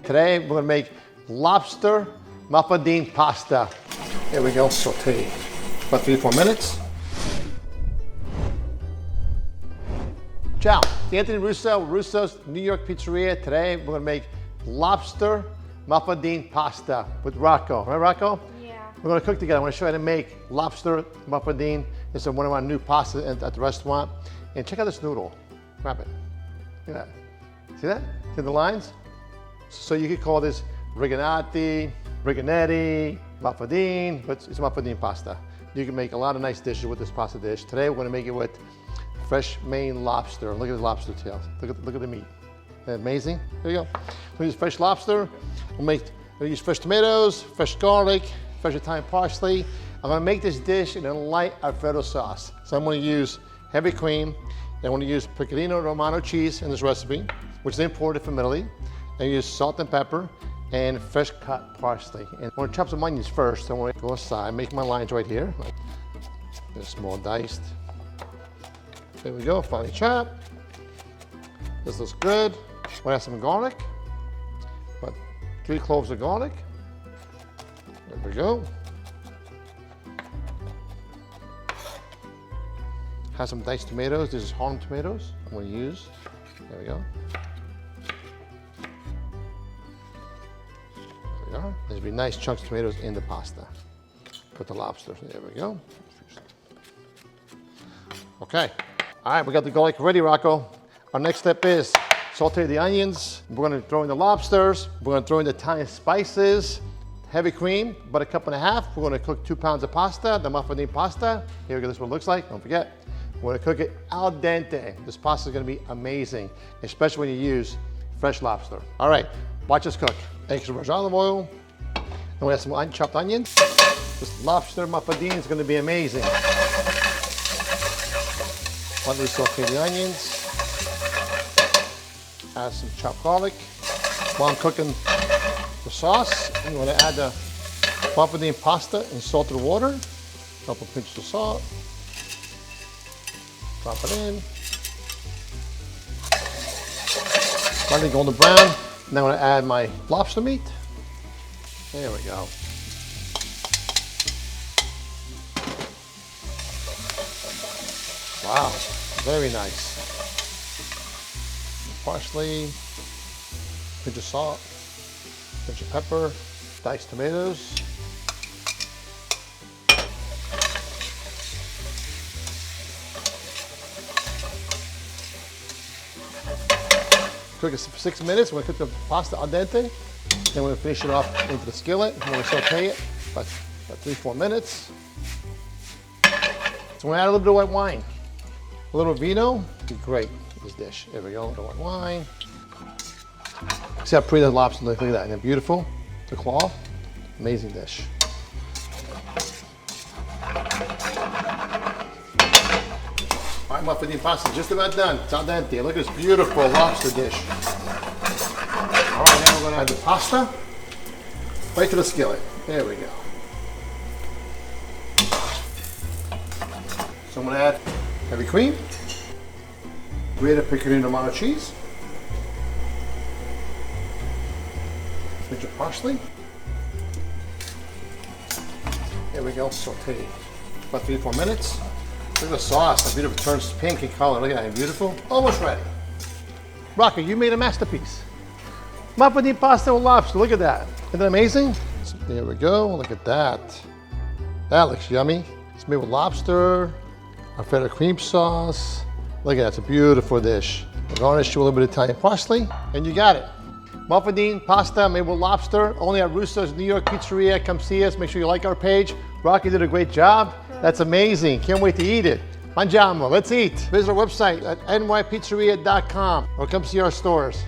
Today we're gonna make lobster Mafaldine pasta. Here we go, saute. About 3-4 minutes. Ciao, it's Anthony Russo, Russo's New York Pizzeria. Today we're gonna make lobster Mafaldine pasta with Rocco. Right, Rocco? Yeah. We're gonna cook together. I wanna show you how to make lobster Mafaldine. This is one of our new pastas at the restaurant. And check out this noodle. Grab it. Look at that. See that? See the lines? So you could call this rigatoni, riganetti, Mafaldine, but it's Mafaldine pasta. You can make a lot of nice dishes with this pasta dish. Today we're gonna make it with fresh Maine lobster. Look at the lobster tails. Look at the meat. Isn't that amazing? There you go. We'll use fresh lobster. We'll use fresh tomatoes, fresh garlic, fresh Italian parsley. I'm gonna make this dish in a light Alfredo sauce. So I'm gonna use heavy cream. And I'm gonna use pecorino romano cheese in this recipe, which is imported from Italy. And use salt and pepper and fresh cut parsley. And I'm gonna chop some onions first. So I'm gonna go aside, make my lines right here. They're small diced. There we go, finely chopped. This looks good. We'll add some garlic. About 3 cloves of garlic. There we go. Have some diced tomatoes. This is Harlem tomatoes I'm going to use. There we go. There we go. There's be nice chunks of tomatoes in the pasta. Put the lobster. There we go. Okay. All right, we got the garlic ready, Rocco. Our next step is saute the onions. We're going to throw in the lobsters. We're going to throw in the Italian spices. Heavy cream, about 1.5 cups. We're going to cook 2 pounds of pasta, the Mafaldine pasta. Here we go. This is what it looks like. Don't forget. We're gonna cook it al dente. This pasta is gonna be amazing, especially when you use fresh lobster. All right, watch us cook. Extra virgin olive oil, and we have some chopped onions. This lobster Mafaldine is gonna be amazing. Lightly saute the onions. Add some chopped garlic. While I'm cooking the sauce, I'm gonna add the Mafaldine pasta in salted water. A couple pinches of salt. Drop it in. Slightly golden brown. Now I'm going to add my lobster meat. There we go. Wow, very nice. Parsley, pinch of salt, pinch of pepper, diced tomatoes. Cook it for 6 minutes. We're gonna cook the pasta al dente. Then we're gonna finish it off into the skillet. We're gonna saute it about 3-4 minutes. So we're gonna add a little bit of white wine. A little vino, be great with this dish. There we go, a little white wine. See how pretty the lobster looks, look at that, isn't it beautiful? The claw, amazing dish. All right, Mafaldine pasta just about done. It's al dente. Look at this beautiful lobster dish. All right, now we're gonna add the pasta right to the skillet. There we go. So I'm gonna add heavy cream, grated pecorino romano cheese, pinch of parsley. There we go, saute. About 3-4 minutes. Look at the sauce, how beautiful, it turns pink in color. Look at that, beautiful. Almost ready. Rocco, you made a masterpiece. Mafaldine pasta with lobster, look at that. Isn't that amazing? There we go, look at that. That looks yummy. It's made with lobster, Alfredo cream sauce. Look at that, it's a beautiful dish. We'll garnish with a little bit of Italian parsley, and you got it. Mafaldine pasta made with lobster, only at Russo's New York Pizzeria. Come see us, make sure you like our page. Rocky did a great job. That's amazing, can't wait to eat it. Mangiamo, let's eat. Visit our website at nypizzeria.com or come see our stores.